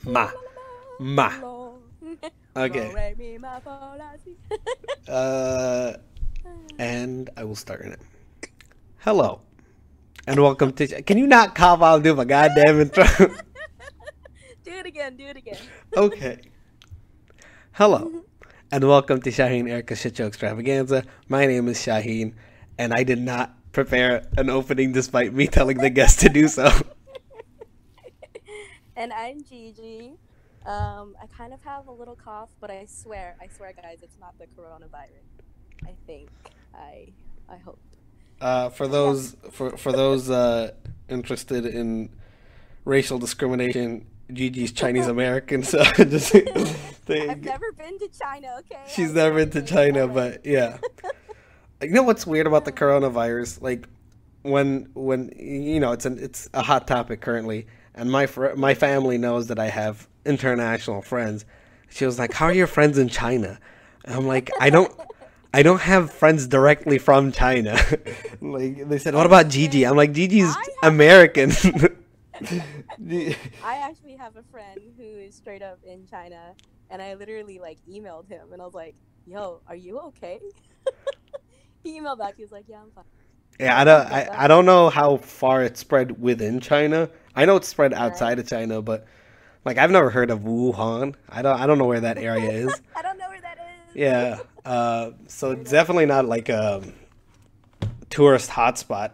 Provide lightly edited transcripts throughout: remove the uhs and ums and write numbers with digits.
Ma. Ma. Okay. And I will start in it. Hello. And welcome to... Can you not cop out and do my goddamn intro? Do it again. Okay. Hello. And welcome to Shaheen Erica's Shitshow Extravaganza. My name is Shaheen, and I did not prepare an opening despite me telling the guest to do so. And I'm GiGi. I kind of have a little cough, but I swear, guys, it's not the coronavirus. I think. I hope. For those interested in racial discrimination, Gigi's Chinese American, so just I've never been to China. Okay. She's never been to China, but yeah. You know what's weird about the coronavirus? Like when you know it's a hot topic currently, and my family knows that I have international friends. She was like, "How are your friends in China?" And I'm like, I don't have friends directly from China. Like they said, what about GiGi? I'm like, GiGi's American. I actually have a friend who is straight up in China, and I literally like emailed him, and I was like, "Yo, are you okay?" He emailed back. He was like, "Yeah, I'm fine." Yeah, I don't know how far it spread within China. I know it's spread outside of China, but like I've never heard of Wuhan. I don't know where that area is. I don't know where that is. Yeah. So it's definitely not like a tourist hotspot,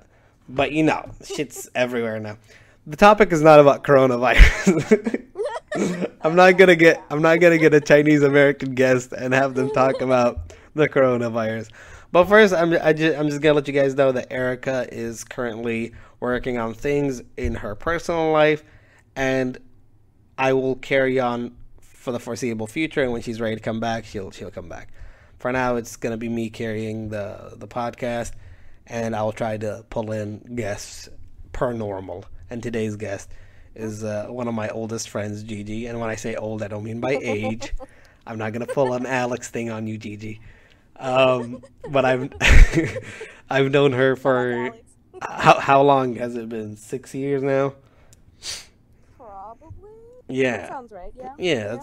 but you know, shit's everywhere now. The topic is not about coronavirus. I'm not gonna get a Chinese American guest and have them talk about the coronavirus. But first, I'm just gonna let you guys know that Erica is currently working on things in her personal life, and I will carry on for the foreseeable future. And when she's ready to come back, she'll come back. For now, it's gonna be me carrying the podcast, and I'll try to pull in guests per normal. And today's guest is one of my oldest friends, GiGi. And when I say old, I don't mean by age. I'm not gonna pull an Alex thing on you, GiGi. But I've known her for how long has it been? 6 years now. Probably. Yeah. That sounds right. Yeah. Yeah.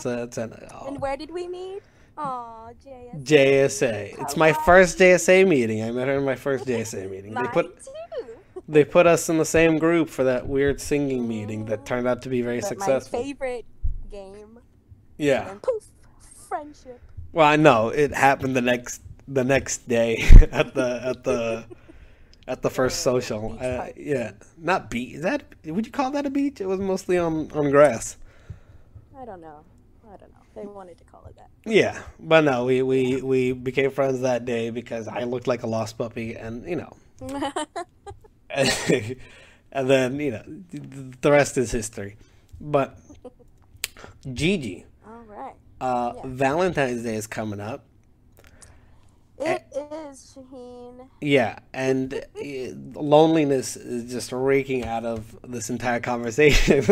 And where did we meet? Aw, JSA. JSA. It's my first JSA meeting. I met her in my first JSA meeting. Mine too. They put us in the same group for that weird singing meeting that turned out to be very successful. My favorite game. Yeah. And poof, friendship. Well, I know it happened the next day at the first social. Yeah, not beach. Is that, would you call that a beach? It was mostly on grass. I don't know. They wanted to call it that. Yeah, but no, we became friends that day because I looked like a lost puppy, and you know. And then, you know, the rest is history. But GiGi, all right. Yeah. Valentine's Day is coming up. It is, Shaheen. Yeah, and loneliness is just raking out of this entire conversation.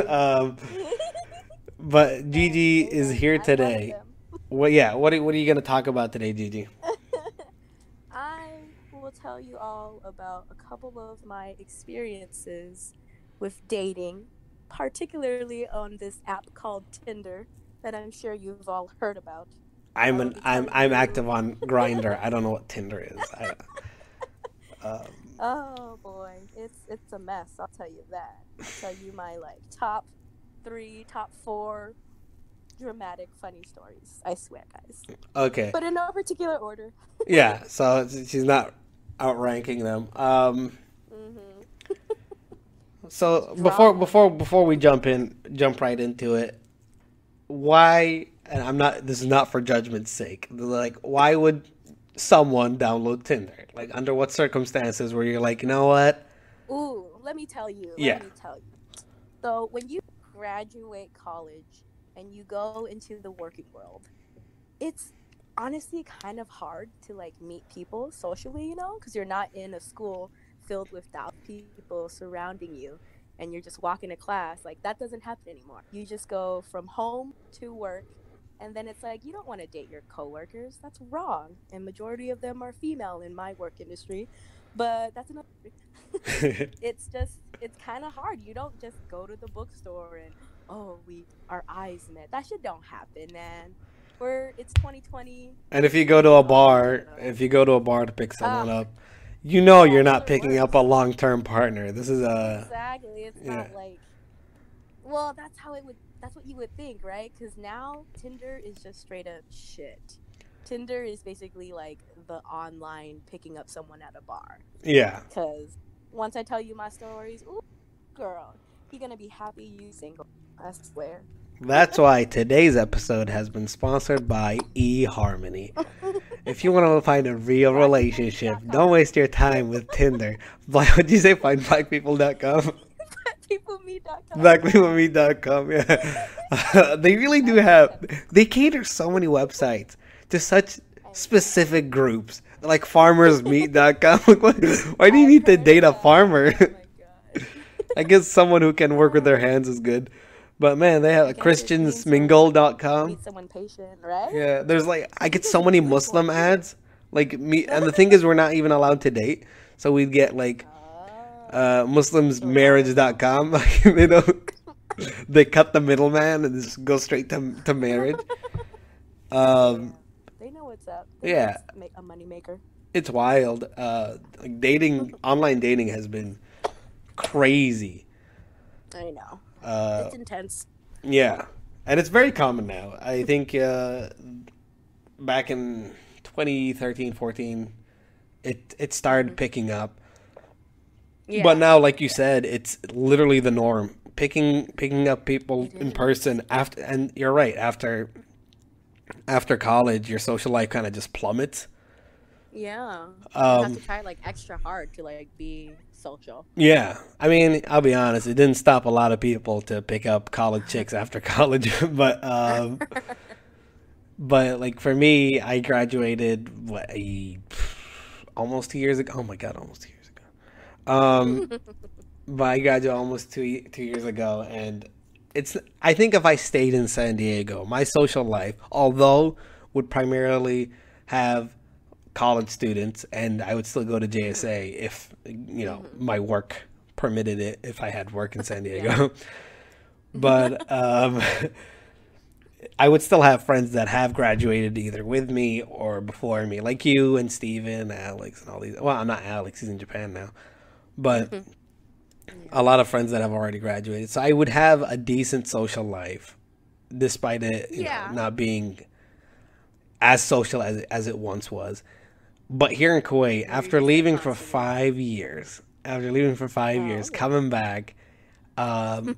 But GiGi is here today. Well, yeah. What are you going to talk about today, GiGi? I will tell you all about a couple of my experiences with dating, particularly on this app called Tinder that I'm sure you've all heard about. I'm active on Grindr. I don't know what Tinder is. Oh boy, it's a mess. I'll tell you that. I'll tell you my like top 3, top 4 dramatic funny stories. I swear, guys. Okay. But in no particular order. Yeah. So she's not outranking them. So before we jump right into it, why? And this is not for judgment's sake. Like, why would someone download Tinder? Like, under what circumstances where you're like, you know what? Ooh, let me tell you. So when you graduate college and you go into the working world, it's honestly kind of hard to like meet people socially, you know, because you're not in a school filled with people surrounding you and you're just walking to class. Like, that doesn't happen anymore. You just go from home to work, and then it's like, you don't want to date your coworkers. That's wrong. And majority of them are female in my work industry, but that's another. It's just, it's kind of hard. You don't just go to the bookstore and our eyes met. That shit don't happen, man. It's 2020. And if you go to a bar, to pick someone up, you know you're not picking up a long-term partner. This is exactly. It's not like. Well, that's what you would think, right? Because now Tinder is just straight up shit. Tinder is basically like the online picking up someone at a bar. Yeah. Because once I tell you my stories, ooh, girl, you're gonna be happy you single. I swear. That's why today's episode has been sponsored by eHarmony. If you want to find a real relationship, don't waste your time with Tinder. What'd you say? Find blackpeople.com? Blackpeoplemeet.com. Blackpeoplemeet.com, yeah. They really do have... They cater so many websites to such specific groups. Like farmersmeet.com. Why do you need to date a farmer? Oh my God. I guess someone who can work with their hands is good. But man, they have christiansmingle.com. Meet someone patient, right? Yeah, there's like, I get so many Muslim ads. Like me, and the thing is, we're not even allowed to date. So we'd get like muslimsmarriage.com. They don't, they cut the middleman and just go straight to marriage. They know what's up. Yeah. A moneymaker. It's wild. Like dating, online dating has been crazy. I know. It's intense. Yeah. And it's very common now. I think back in 2013, 14, it started picking up. Yeah. But now, like you said, it's literally the norm. Picking up people in person after, and you're right, after college, your social life kind of just plummets. Yeah. You have to try like extra hard to like be social. Yeah. I mean, I'll be honest, it didn't stop a lot of people to pick up college chicks after college, but like for me, I graduated almost 2 years ago. Oh my God, almost 2 years ago. But I graduated almost 2 years ago, and I think if I stayed in San Diego, my social life, although would primarily have college students, and I would still go to JSA if, you know, my work permitted it, if I had work in San Diego. But I would still have friends that have graduated either with me or before me, like you and Steven, Alex, and all these. Well, I'm not Alex, he's in Japan now. But a lot of friends that have already graduated. So I would have a decent social life, despite it you know, not being as social as it once was. But here in Kuwait, after leaving for 5 years, coming back,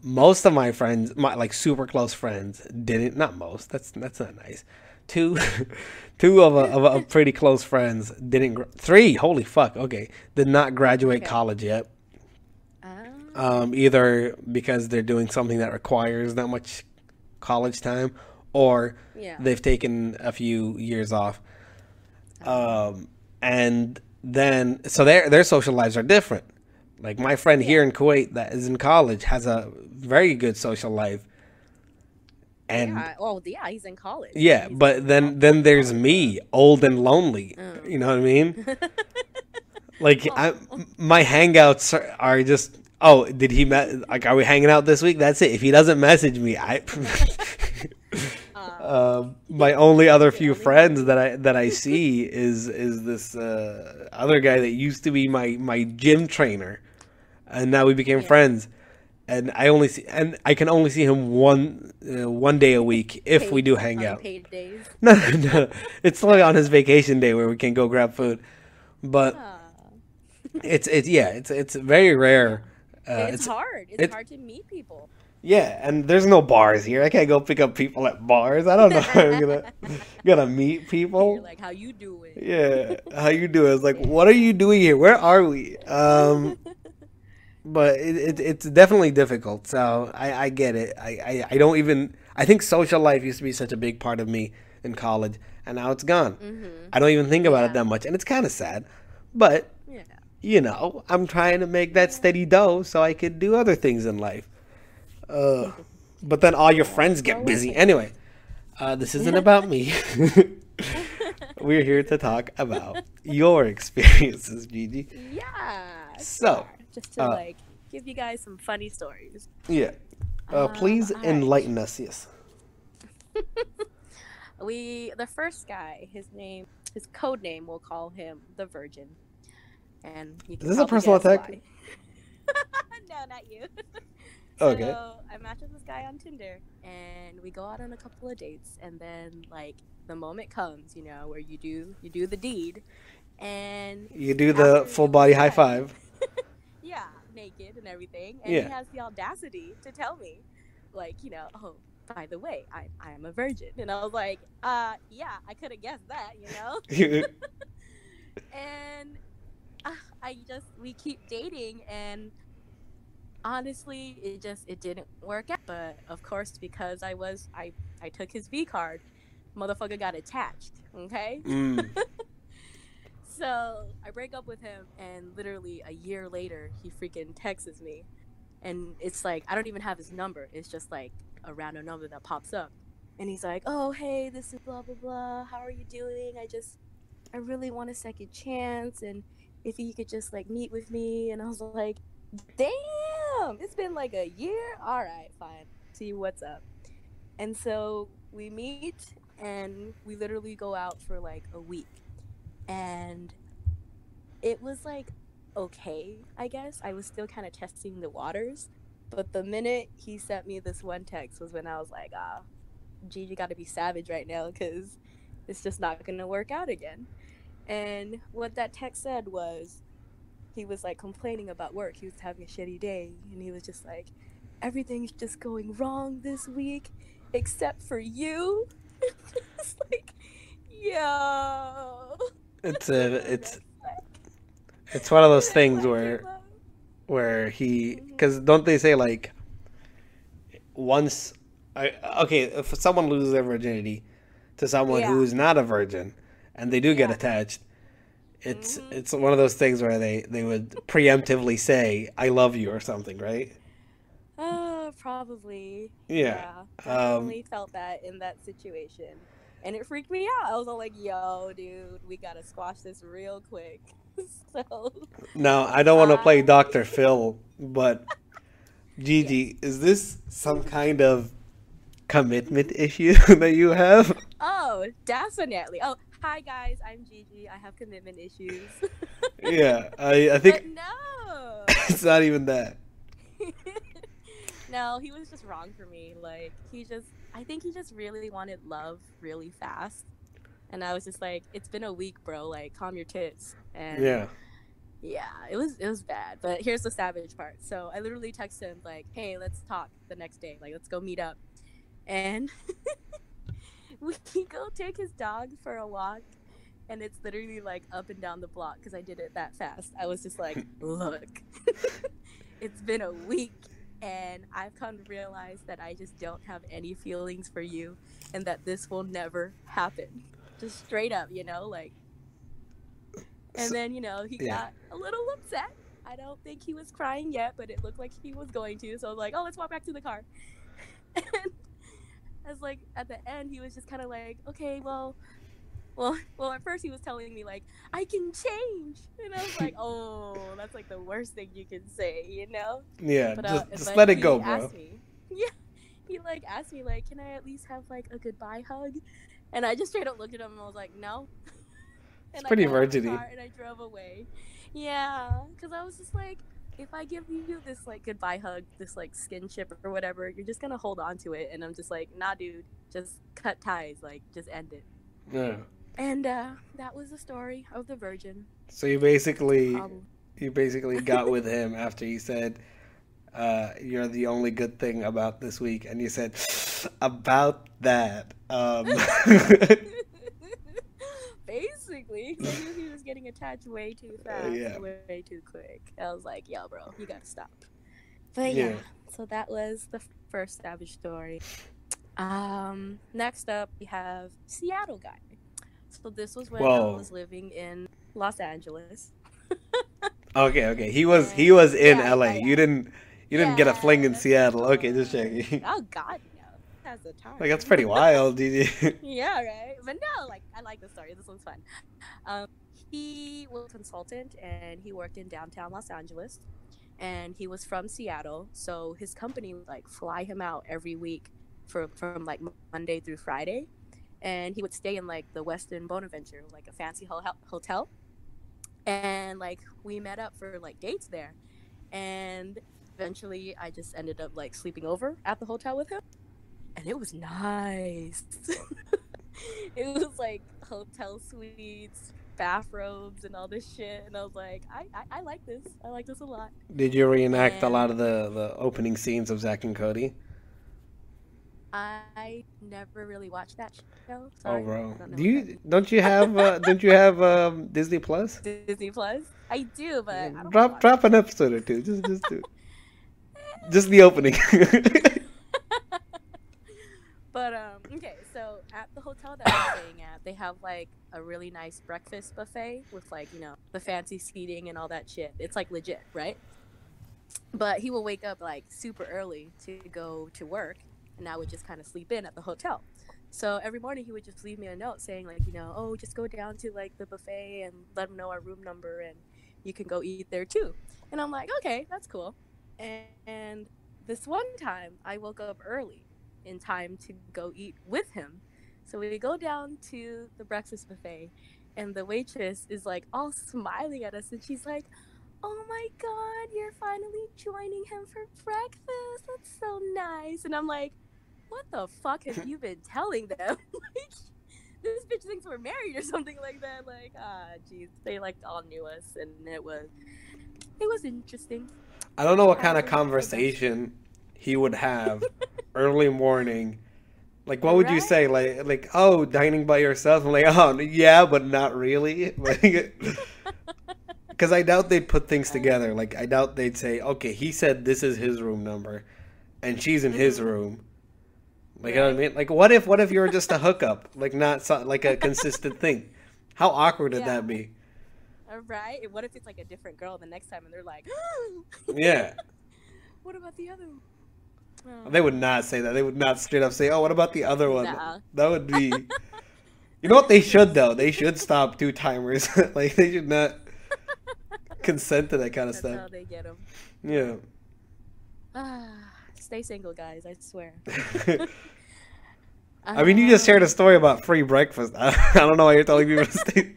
most of my friends, my like super close friends, didn't. Not most. That's not nice. Two of pretty close friends didn't. Three. Holy fuck. Okay, did not graduate college yet. Either because they're doing something that requires that much college time, or they've taken a few years off. And then, so their social lives are different. Like my friend here in Kuwait that is in college has a very good social life. And he's in college. Yeah, but then there's me, old and lonely. You know what I mean? Like my hangouts are just, did he like, are we hanging out this week? That's it. If he doesn't message me, my only other few friends that I see is this other guy that used to be my gym trainer, and now we became friends. And I can only see him one day a week if we do hang out. Paid days. No, it's only on his vacation day where we can go grab food, but it's very rare. It's hard. It's hard to meet people. Yeah, and there's no bars here. I can't go pick up people at bars. I don't know how I'm gonna meet people. You're like, how you doing? Yeah, how you doing? It's like, what are you doing here? Where are we? But it's definitely difficult. So I get it. I don't even. I think social life used to be such a big part of me in college, and now it's gone. I don't even think about it that much, and it's kind of sad. But you know, I'm trying to make that steady dough so I could do other things in life. But then all your friends get busy. Anyway, this isn't about me. We're here to talk about your experiences, Gigi. Yeah. So, just to give you guys some funny stories. Yeah. Please All right. enlighten us. Yes. The first guy, his code name, we'll call him the Virgin, and you Is can this a probably personal guess attack? why. No, not you. Okay. So I match with this guy on Tinder, and we go out on a couple of dates, and then like the moment comes, where you do the deed, and You do the after full it was body high done, five. yeah, naked and everything, and he Yeah. has the audacity to tell me, like, oh, by the way, I am a virgin, and I was like, yeah, I could have guessed that. And we keep dating, and honestly, it didn't work out. But of course, because I took his V card, motherfucker got attached. Okay. Mm. So I break up with him, and literally a year later, he freaking texts me, and it's like I don't even have his number. It's just like a random number that pops up, and he's like, "Oh, hey, this is blah blah blah. How are you doing? I really want a second chance, and if you could just like meet with me." And I was like, damn, it's been like a year. All right, fine. See what's up. And so we meet, and we literally go out for like a week. And it was like okay, I guess. I was still kind of testing the waters. But the minute he sent me this one text was when I was like, Gigi got to be savage right now, because it's just not going to work out again. And what that text said was, he was like complaining about work. He was having a shitty day, and he was just like, everything's just going wrong this week except for you. It's like, yo. It's it's one of those things where because don't they say like once okay, if someone loses their virginity to someone who's not a virgin and they do get attached, it's one of those things where they would preemptively say I love you or something, right? Probably. Yeah. Definitely felt that in that situation. And it freaked me out. I was all like, yo, dude, we gotta squash this real quick. So Now, I don't want to play Dr. Phil, but Gigi, is this some kind of commitment issue that you have? Oh, definitely. Oh, hi guys, I'm Gigi. I have commitment issues. Yeah, I think But no. it's not even that. No, he was just wrong for me. Like, I think he just really wanted love really fast. And I was just like, it's been a week, bro. Like, calm your tits. And yeah, it was bad. But here's the savage part. So I literally texted him like, hey, let's talk the next day. Like, let's go meet up. And we go take his dog for a walk. And it's literally like up and down the block, because I did it that fast. I was just like, look, it's been a week, and I've come to realize that I just don't have any feelings for you, and that this will never happen. Just straight up, like. And then, he got a little upset. I don't think he was crying yet, but it looked like he was going to. So I was like, oh, let's walk back to the car. And as like at the end, he was just kind of like, okay, well, at first he was telling me like, I can change, and I was like, oh, that's like the worst thing you can say, Yeah, but, just let it go, bro. He like asked me like, can I at least have like a goodbye hug? And I just straight up looked at him and I was like, no. And it's pretty virgin-y. And I drove away. Yeah, because I was just like, if I give you this like goodbye hug, this like skinship or whatever, you're just gonna hold on to it. And I'm just like, nah, dude, just cut ties, like just end it. Yeah. And that was the story of the Virgin. So you basically got with him after he said, you're the only good thing about this week, and you said, about that. Basically, because I knew he was getting attached way too fast, way too quick. I was like, yo, bro, you gotta stop. But yeah, so that was the first savage story. Next up, we have Seattle guy. So this was when I was living in Los Angeles. Okay. He was in LA. You didn't get a fling in Seattle. Okay, just checking. Oh God, no. Has the time. Like, that's pretty wild, DJ. Yeah, right. But no, like, I like the story. This one's fun. He was a consultant, and he worked in downtown Los Angeles. and he was from Seattle, so his company would like fly him out every week from like Monday through Friday, and he would stay in like the Westin Bonaventure, like a fancy hotel, and like we met up for like dates there, and eventually I just ended up like sleeping over at the hotel with him, and it was nice. It was like hotel suites, bathrobes, and all this shit, and I was like, I like this. I like this a lot. Did you reenact a lot of the opening scenes of Zack and Cody? I never really watched that show. Sorry. Oh, bro. Don't you have Disney Plus? Disney Plus? I do, but I don't drop an episode or two. Just do. Just the opening. But okay, so at the hotel that I'm staying at, they have like a really nice breakfast buffet with like, you know, the fancy seating and all that shit. It's like legit, right? But he will wake up like super early to go to work, and I would just kind of sleep in at the hotel. So every morning he would just leave me a note saying like, you know, oh, just go down to like the buffet and let him know our room number and you can go eat there too. And I'm like, okay, that's cool. And this one time I woke up early in time to go eat with him. So we go down to the breakfast buffet, and the waitress is like all smiling at us, and she's like, oh my god, you're finally joining him for breakfast. That's so nice. And I'm like, what the fuck have you been telling them? Like, this bitch thinks we're married or something like that. Like, jeez, they like all knew us, and it was interesting. I don't know what kind of conversation he would have early morning. Like, what would you say? Like, oh, dining by yourself? I'm like, oh, yeah, but not really. Because I doubt they'd put things together. Like, I doubt they'd say, okay, he said this is his room number, and she's in his room. Like, you know what I mean? Like, what if you were just a hookup? Like, not like a consistent thing. How awkward would that be? Right? What if it's like a different girl the next time and they're like, yeah. What about the other one? Oh. They would not say that. They would not straight up say, oh, what about the other one? Nah. That would be... You know what they should, though? They should stop 2 timers. Like, they should not consent to that kind of stuff. That's how they get them. Yeah. Stay single, guys. I swear. I mean, you just shared a story about free breakfast. I don't know why you're telling people to stay...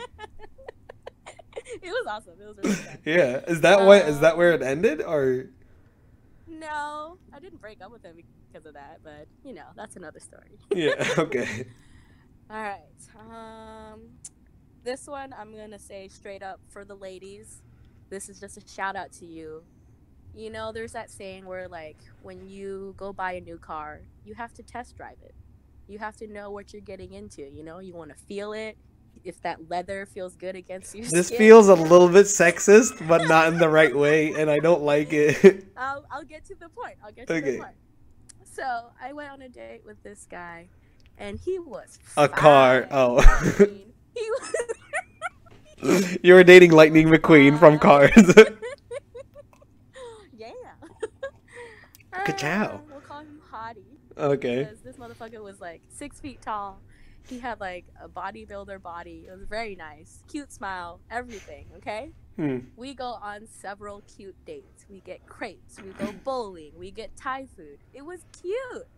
It was awesome. It was really fun. Yeah. Is that where it ended, or... No, I didn't break up with him because of that, but, you know, that's another story. Yeah, okay. All right. This one, I'm going to say straight up for the ladies. This is just a shout out to you. You know, there's that saying where, like, when you go buy a new car, you have to test drive it. You have to know what you're getting into, you know? You want to feel it. If that leather feels good against your This skin. feels a little bit sexist, but not in the right way, and I don't like it. I'll get to the point. The point. So I went on a date with this guy, and he was a fine. car. Oh. I mean, he was... You were dating Lightning McQueen from Cars. Yeah. Ka-chow. We'll call him Hottie. Okay. Because this motherfucker was like 6 feet tall. He had like a bodybuilder body. It was very nice. Cute smile. Everything. Okay? We go on several cute dates. We get crepes. We go bowling. We get Thai food. It was cute.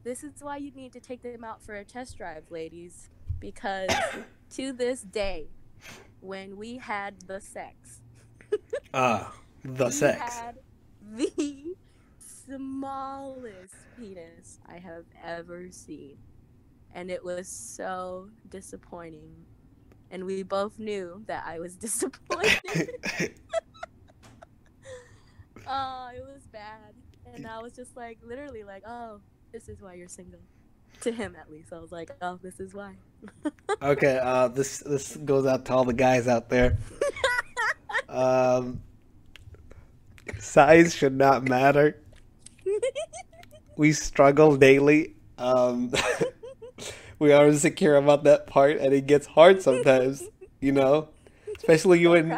This is why you need to take them out for a test drive, ladies. Because to this day, when we had the sex. The sex. We had the smallest penis I have ever seen. And it was so disappointing. And we both knew that I was disappointed. Oh, it was bad. And I was just like, literally like, oh, this is why you're single. To him, at least. I was like, oh, this is why. Okay, this goes out to all the guys out there. Size should not matter. We struggle daily. We are insecure about that part, and it gets hard sometimes, you know? Especially you and...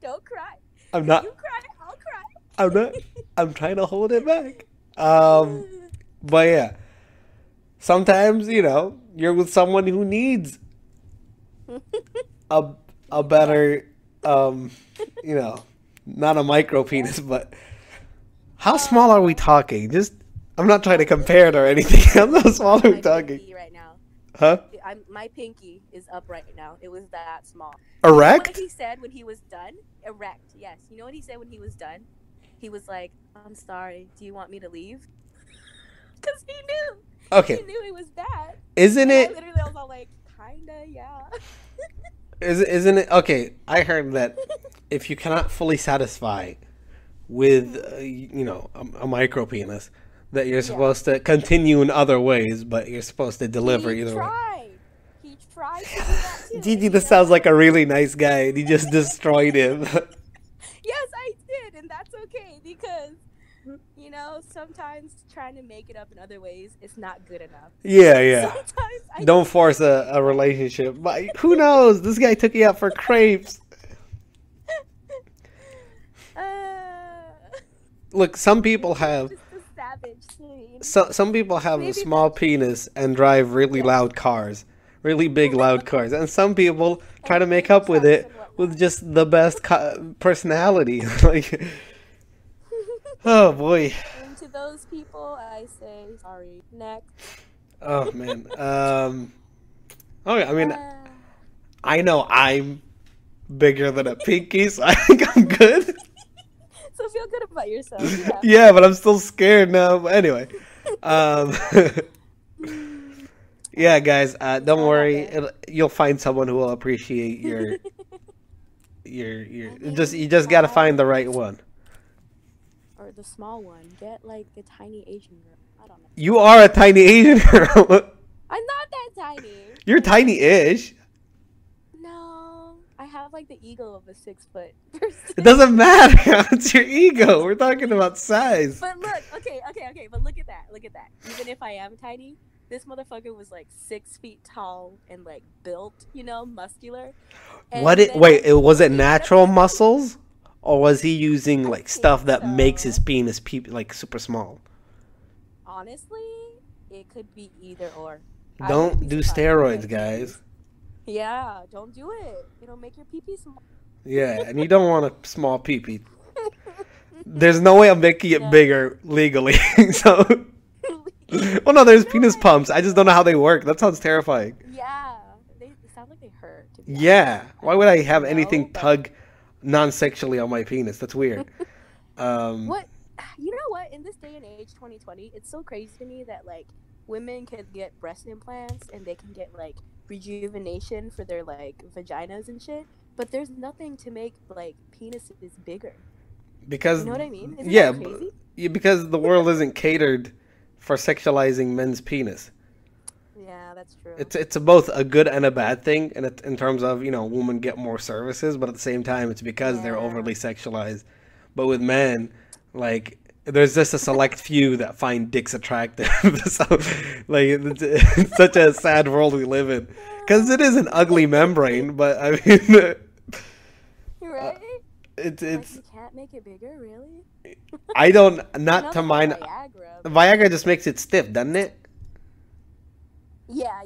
Don't cry. I'm not... You cry, I'll cry. I'm not... I'm trying to hold it back. But yeah. Sometimes, you know, you're with someone who needs a better, you know, not a micro penis, but how small are we talking? Just, I'm not trying to compare it or anything. How small are we talking? Right now. Huh? My pinky is up right now. It was that small. Erect? You know what he said when he was done? Erect, yes. You know what he said when he was done? He was like, I'm sorry, do you want me to leave? Because he knew. Okay. He knew it was bad. Isn't it? I literally was all like, kinda, yeah. Isn't it? Okay, I heard that if you cannot fully satisfy with, a micro penis, that you're supposed to continue in other ways, but you're supposed to deliver either way. He tried to do that too. GiGi, this sounds like a really nice guy, and he just destroyed him. Yes, I did, and that's okay, because, sometimes trying to make it up in other ways is not good enough. Yeah. Don't force a relationship. But who knows? This guy took you out for crepes. Look, some people have... Some people have a small penis and drive really loud cars. Really big, loud cars. And some people try to make up with it with just the best personality. Like, oh, boy. And to those people, I say sorry. Next. Oh, man. Okay, I mean, I know I'm bigger than a pinky, so I think I'm good. So feel good about yourself. Yeah, but I'm still scared now. But anyway. Yeah, guys, don't worry. You'll find someone who will appreciate your you just gotta find the right one. Or the small one. Get like the tiny Asian girl. I don't know. You are a tiny Asian girl. I'm not that tiny. You're tiny-ish. No, I have like the ego of a 6-foot person. It doesn't matter. It's your ego. We're talking about size. But look, okay. But look at that. Even if I am tiny, this motherfucker was like 6 feet tall and like built, muscular. And was it natural muscles, or was he using like stuff that makes his penis like super small? Honestly, it could be either or. Don't do steroids, guys. Yeah, don't do it. It'll make your pee-pee small. Yeah, and you don't want a small pee-pee. There's no way I'm making it bigger legally. So, well, no, there's penis pumps. I just don't know how they work. That sounds terrifying. Yeah, they sound like they hurt. Yeah, why would I have anything tug non-sexually on my penis? That's weird. What? You know what? In this day and age, 2020, it's so crazy to me that like women can get breast implants and they can get like rejuvenation for their like vaginas and shit, but there's nothing to make like penises bigger. Because you know what I mean? Isn't that crazy? Because the world isn't catered for sexualizing men's penis. Yeah, that's true. It's both a good and a bad thing, and in terms of women get more services, but at the same time, it's because they're overly sexualized. But with men, like, there's just a select few that find dicks attractive. So, like, it's such a sad world we live in, because it is an ugly membrane. But I mean, right? It's you can't make it bigger, really? I don't, not to mine. Viagra just makes it stiff, doesn't it? Yeah.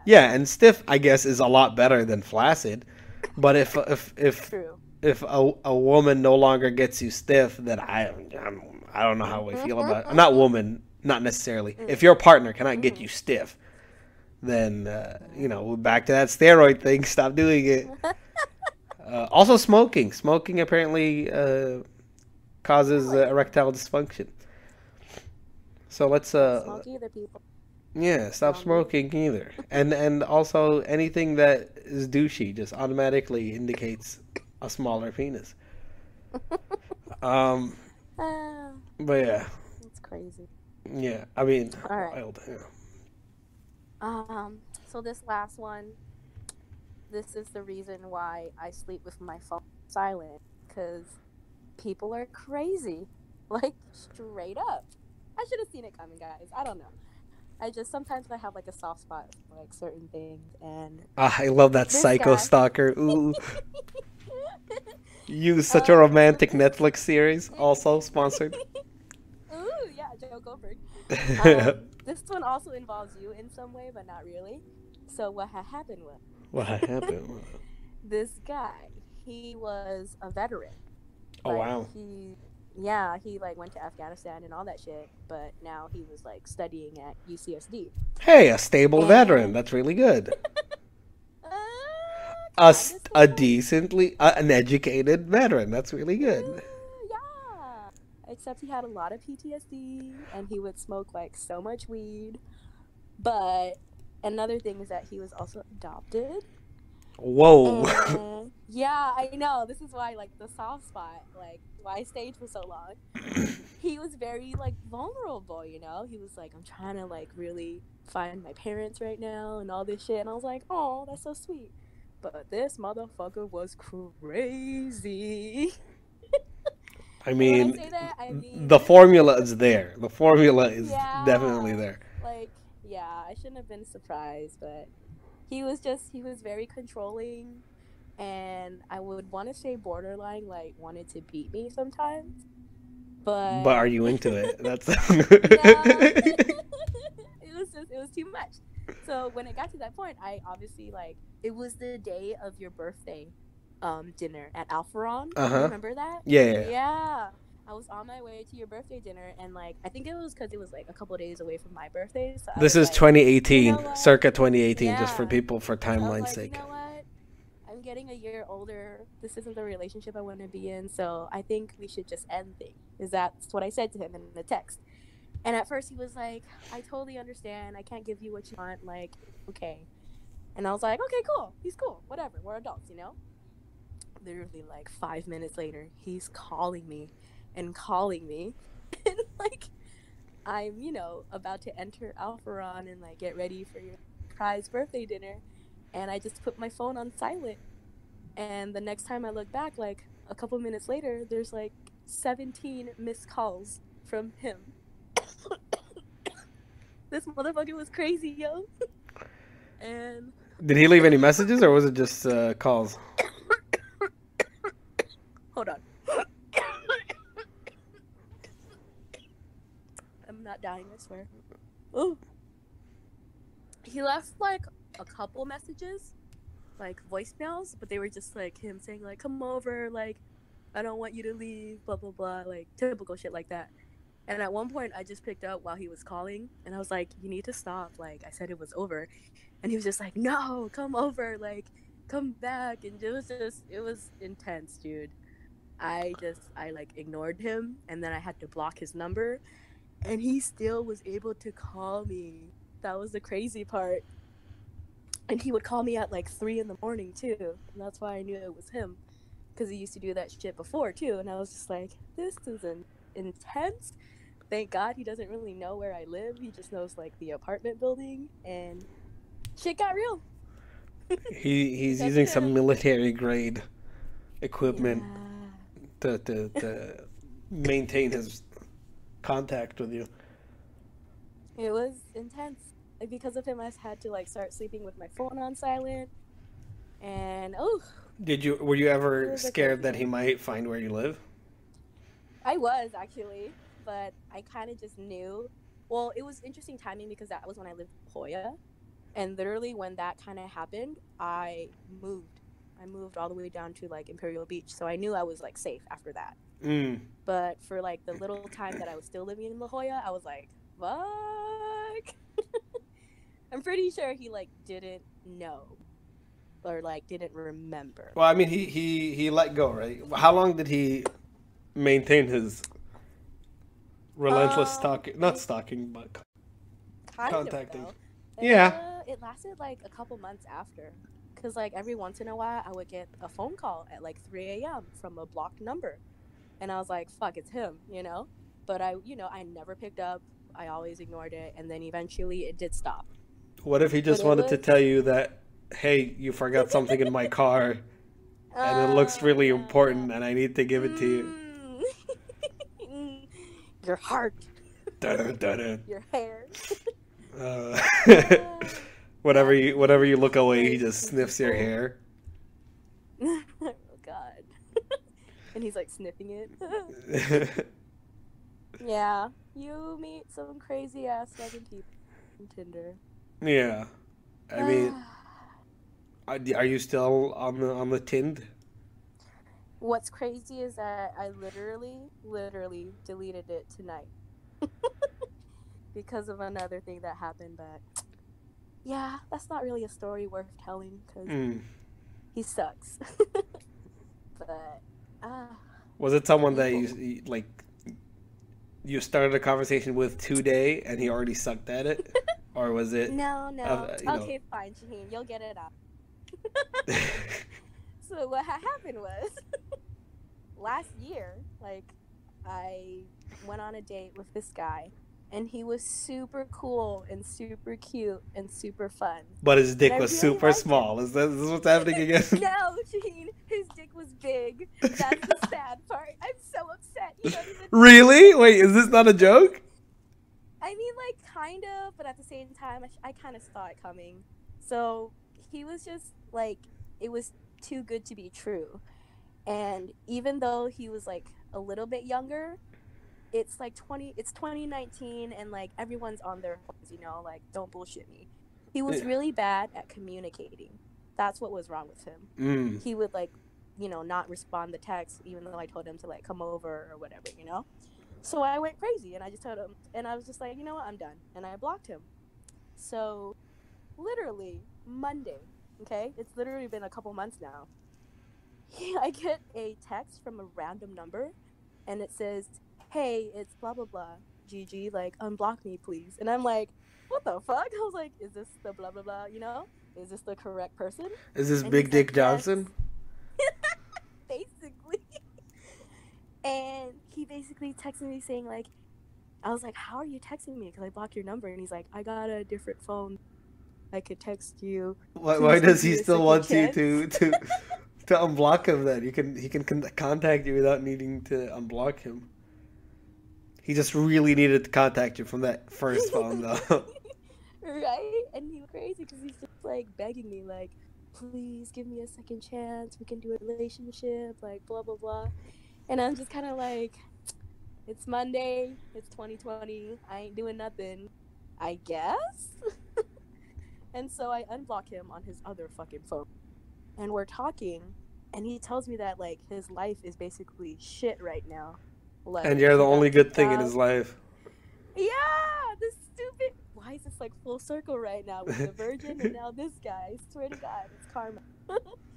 Yeah, and stiff, I guess, is a lot better than flaccid. But if a woman no longer gets you stiff, then I don't know how I feel about it. Not woman, not necessarily. If your partner cannot get you stiff, then back to that steroid thing. Stop doing it. Also, smoking. Smoking apparently causes erectile dysfunction. So let's smoke either, people. Yeah, stop smoking either. And also anything that is douchey just automatically indicates a smaller penis. But yeah. It's crazy. Yeah, I mean, wild. Yeah. So this last one, this is the reason why I sleep with my phone silent, because people are crazy. Like, straight up. I should have seen it coming, guys. I don't know. Sometimes I have like a soft spot for like certain things, and I love that Psycho Stalker. Ooh. You, such a romantic Netflix series, also sponsored. Ooh, yeah, Joe Goldberg. This one also involves you in some way, but not really. So what had happened was... What had happened? This guy, he was a veteran. Oh Like wow. he like went to Afghanistan and all that shit, but now he was like studying at UCSD. Hey, a stable veteran. And That's really good. kind of A stable. decently an educated veteran. That's really good. Yeah. Except he had a lot of PTSD and he would smoke like so much weed. But another thing is that he was also adopted. Whoa. And yeah, I know. This is why like the soft spot, like why I stayed for so long. He was very like vulnerable, you know? He was like, I'm trying to like really find my parents right now and all this shit. And I was like, oh, that's so sweet. But this motherfucker was crazy. I And when I mean, say that, I mean, the formula is there. The formula is definitely yeah. there. Like, yeah, I shouldn't have been surprised, but he was very controlling. And I would want to say borderline, like, wanted to beat me sometimes. But But are you into it? That's no, it was too much. So when it got to that point, I obviously like it was the day of your birthday dinner at Alpharon. You uh-huh. remember that? Yeah, yeah, yeah. Yeah. I was on my way to your birthday dinner and like I think it was cuz it was like a couple of days away from my birthday, so I This was is like, you know 2018, what? circa 2018, just for Yeah. people for So I was timeline's like, you sake. know what? I'm getting a year older. This isn't the relationship I want to be in, so I think we should just end things. Is that's what I said to him in the text. And at first he was like, I totally understand. I can't give you what you want. Like, okay. And I was like, okay, cool. He's cool. Whatever. We're adults, you know? Literally, like 5 minutes later, he's calling me and calling me. And like, I'm, you know, about to enter Alpharon and like get ready for your surprise birthday dinner. And I just put my phone on silent. And the next time I look back, like a couple minutes later, there's like 17 missed calls from him. This motherfucker was crazy, yo. And Did he leave any messages or was it just calls? hold on. I'm not dying, I swear. Ooh. He left like a couple messages, like voicemails, but they were just like him saying like, come over, like, I don't want you to leave, blah, blah, blah, like typical shit like that. And at one point I just picked up while he was calling and I was like, you need to stop. Like I said it was over. And he was just like, no, come over, like, come back. And it was intense, dude. I like ignored him and then I had to block his number and he still was able to call me. That was the crazy part. And he would call me at like 3 in the morning too. And that's why I knew it was him. Because he used to do that shit before too. And I was just like, this is intense. Thank God he doesn't really know where I live. He just knows like the apartment building and shit got real. He's Because of using some him. military grade equipment Yeah. to maintain his contact with you. It was intense. Like because of him I had to like start sleeping with my phone on silent. And oh, Were you it ever was a scared crazy that he time. might find where you live? I was actually, but I kind of just knew. Well, it was interesting timing because that was when I lived in La Jolla. And literally when that kind of happened, I moved. I moved all the way down to like Imperial Beach. So I knew I was like safe after that. Mm. But for like the little time that I was still living in La Jolla, I was like, fuck. I'm pretty sure he like didn't know or like didn't remember. Well, I mean, he let go, right? How long did he maintain his relentless stalking? Not I stalking, but kind of contacting. though. Yeah. It lasted like a couple months after. Cause like every once in a while I would get a phone call at like 3 a.m. from a blocked number. And I was like, fuck, it's him, you know? But I never picked up. I always ignored it. And then eventually it did stop. What if he But just it wanted to was, tell you that, hey, you forgot something in my car, and it looks really no. important, and I need to give it to you. Mm. Your heart, Dun, dun, dun. your hair. Uh, Yeah, whenever you look away, he very just sniffs your people. hair. Oh, God. And he's like sniffing it. Yeah, you meet some crazy ass fucking people on Tinder. Yeah, I mean, are you still on the Tind? What's crazy is that I literally deleted it tonight because of another thing that happened. But yeah, that's not really a story worth telling because he sucks. But was it someone that you like? You started a conversation with today, and he already sucked at it, or was it? No. Okay, fine, Shaheen, you'll get it out. So what happened was, last year, like, I went on a date with this guy, and he was super cool and super cute and super fun. But his dick was really super small. Is this what's happening again? No, Shaheen, his dick was big. That's the sad part. I'm so upset. You don't even really? Wait, is this not a joke? I mean, like, kind of, but at the same time, I kind of saw it coming. So he was just, like, it was too good to be true. And even though he was, like, a little bit younger, it's, like, it's 2019, and, like, everyone's on their phones, you know? Like, don't bullshit me. He was really bad at communicating. That's what was wrong with him. He would, like, you know, not respond to text, even though I told him to, like, come over or whatever, you know? So I went crazy, and I just told him, and I was just like, you know what, I'm done. And I blocked him. So, literally, Monday, okay? It's literally been a couple months now. I get a text from a random number, and it says, hey, it's blah, blah, blah, GiGi, like, unblock me, please. And I'm like, what the fuck? I was like, is this the blah, blah, blah, you know? Is this the correct person? Is this Big Dick Johnson? Basically. And he basically texted me saying, like, I was like, how are you texting me? Because I blocked your number. And he's like, I got a different phone. I could text you. Why does he still want you to unblock him then? He can contact you without needing to unblock him. He just really needed to contact you from that first phone, though. Right? And he was crazy because he's just, like, begging me, like, please give me a second chance. We can do a relationship, like, blah, blah, blah. And I'm just kind of like, it's Monday, it's 2020, I ain't doing nothing, I guess? And so I unblock him on his other fucking phone. And we're talking, and he tells me that, like, his life is basically shit right now. Like, and you're the only good thing in his life. Yeah, this stupid... Why is this, like, full circle right now with the virgin and now this guy? I swear to God, it's karma.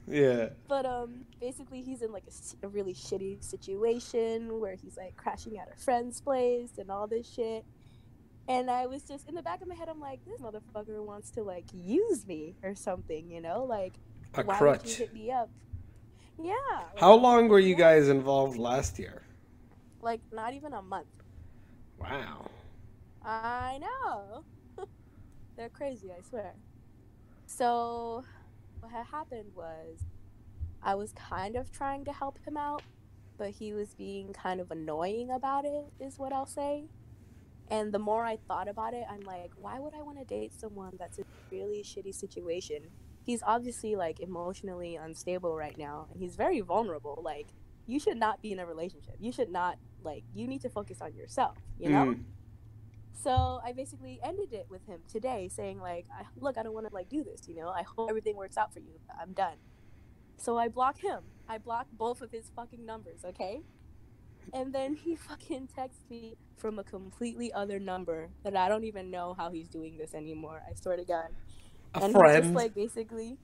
Yeah. But basically he's in, like, a really shitty situation where he's, like, crashing at a friend's place and all this shit. And I was just, in the back of my head, I'm like, this motherfucker wants to, like, use me or something, you know? Like, why crutch. would you hit me up? Yeah. Like, how long were you guys involved last year? Like, not even a month. Wow. I know. They're crazy, I swear. So what had happened was I was kind of trying to help him out, but he was being kind of annoying about it, is what I'll say. And the more I thought about it, I'm like, why would I want to date someone that's in a really shitty situation? He's obviously, like, emotionally unstable right now, and he's very vulnerable. Like, you should not be in a relationship. You should not, like, you need to focus on yourself, you know? So I basically ended it with him today, saying, like, look, I don't want to, like, do this, you know? I hope everything works out for you. I'm done. So I block him. I blocked both of his fucking numbers, okay? And then he fucking texts me from a completely other number that I don't even know how he's doing this anymore. I swear to God. And friend. He's just, like, basically,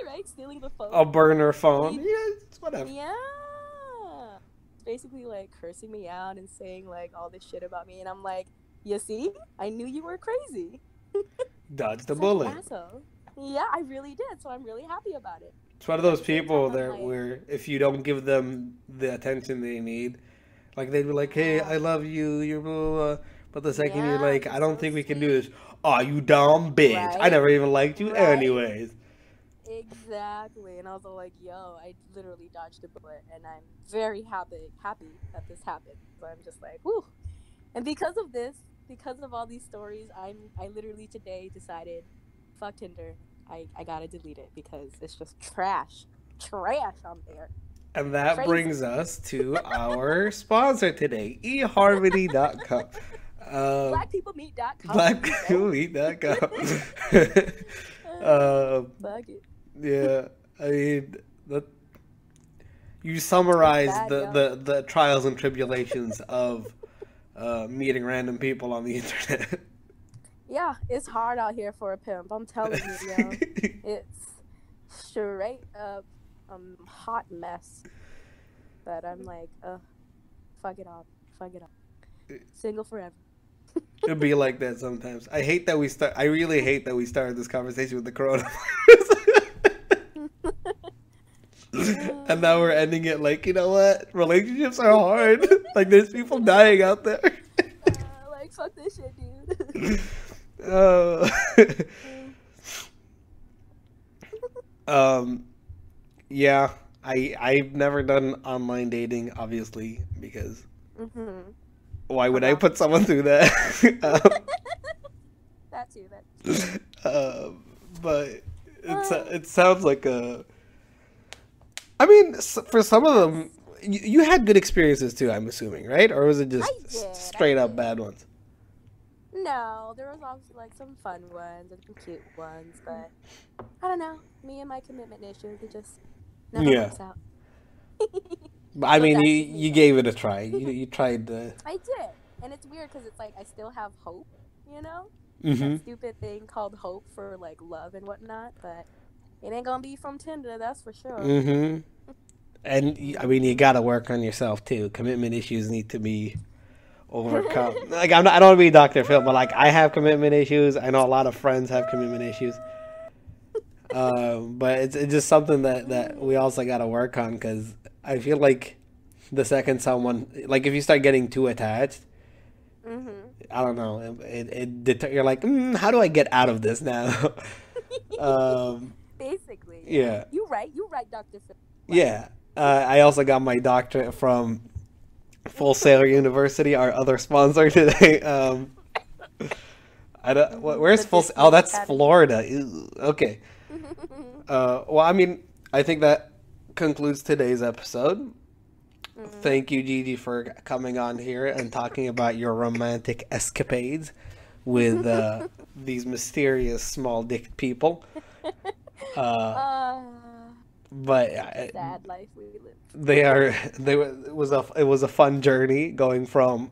right, stealing the phone. A burner phone. Yeah, it's whatever. Yeah. Basically, like, cursing me out and saying, like, all this shit about me. And I'm like, you see? I knew you were crazy. Dodged the bullet. Asshole. Yeah, I really did. So I'm really happy about it. It's one of those people that where if you don't give them the attention they need, like they'd be like, hey, I love you, you're blah, blah, blah. But the second you're like, I don't think we can do this. Oh, you dumb bitch. Right? I never even liked you anyways. Exactly. And I was all like, yo, I literally dodged a bullet. And I'm very happy that this happened. So I'm just like, whew. And because of this, because of all these stories, I literally today decided, fuck Tinder. I gotta delete it because it's just trash on there. And that brings us to our sponsor today, eharmony.com. Blackpeoplemeet.com. Blackpeoplemeet.com. Fuck it. Yeah, I mean, You summarize bad, the trials and tribulations of meeting random people on the internet. Yeah, it's hard out here for a pimp. I'm telling you, yo. It's straight up hot mess. But I'm like, fuck it up. Single forever. It'd be like that sometimes. I really hate that we started this conversation with the coronavirus. And now we're ending it like, you know what? Relationships are hard. Like, there's people dying out there. Like, fuck this shit, dude. Yeah, I've never done online dating, obviously, because why would I put someone through that? That too. But it sounds like a. I mean, for some of them, you had good experiences too. I'm assuming, right? Or was it just straight up bad ones? No, there was obviously like some fun ones and some cute ones, but I don't know. Me and my commitment issues, it just never works out. I mean, you gave it a try. You tried to. I did, and it's weird because it's like I still have hope, you know. Mm-hmm. That stupid thing called hope for like love and whatnot, but it ain't gonna be from Tinder, that's for sure. Mm-hmm. And I mean, you gotta work on yourself too. Commitment issues need to be overcome. Like I don't want to be Dr. Phil, but like I have commitment issues. I know a lot of friends have commitment issues. But it's just something that we also gotta work on, because I feel like the second someone, like if you start getting too attached, I don't know, you're like, how do I get out of this now? Basically. Yeah. You right, Dr. Phil. Yeah. I also got my doctorate from Full Sail University, our other sponsor today. Where's Full Sail? Oh, that's Florida. Ew. Okay. Well, I mean, I think that concludes today's episode. Thank you, Gigi, for coming on here and talking about your romantic escapades with these mysterious small dick people. But sad life we live. It was a fun journey going from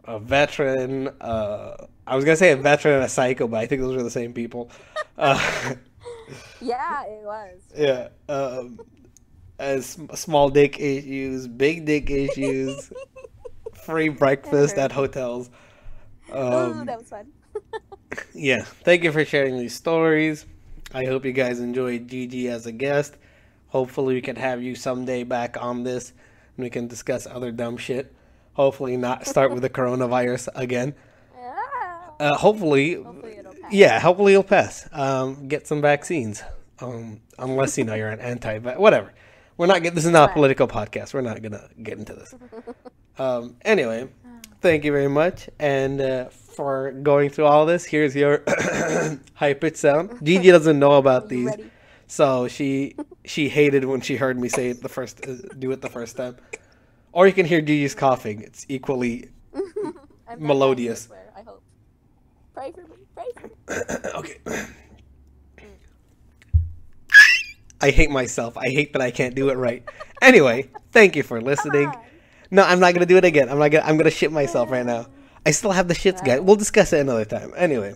a veteran. I was gonna say a veteran and a psycho, but I think those were the same people. Yeah, it was. Yeah. As small dick issues, big dick issues, free breakfast at hotels. Oh, that was fun. Yeah. Thank you for sharing these stories. I hope you guys enjoyed Gigi as a guest. Hopefully we can have you someday back on this and we can discuss other dumb shit. Hopefully not start with the coronavirus again. Hopefully it'll pass. Yeah, hopefully it'll pass. Get some vaccines. Unless, you're an anti, but whatever. This is not a political podcast. We're not going to get into this. Anyway, thank you very much. And for going through all this, here's your high-pitched sound. Gigi doesn't know about these. Ready? So she hated when she heard me say it do it the first time. Or you can hear Gigi's coughing. It's equally melodious. I hope. Pray for me. Okay. I hate myself. I hate that I can't do it right. Anyway, thank you for listening. No, I'm not gonna do it again. I'm gonna shit myself right now. I still have the shits, guys. We'll discuss it another time. Anyway,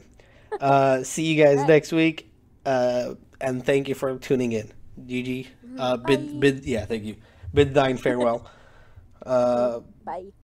see you guys next week. And thank you for tuning in. Gigi, thank you. Bid thine farewell. Bye.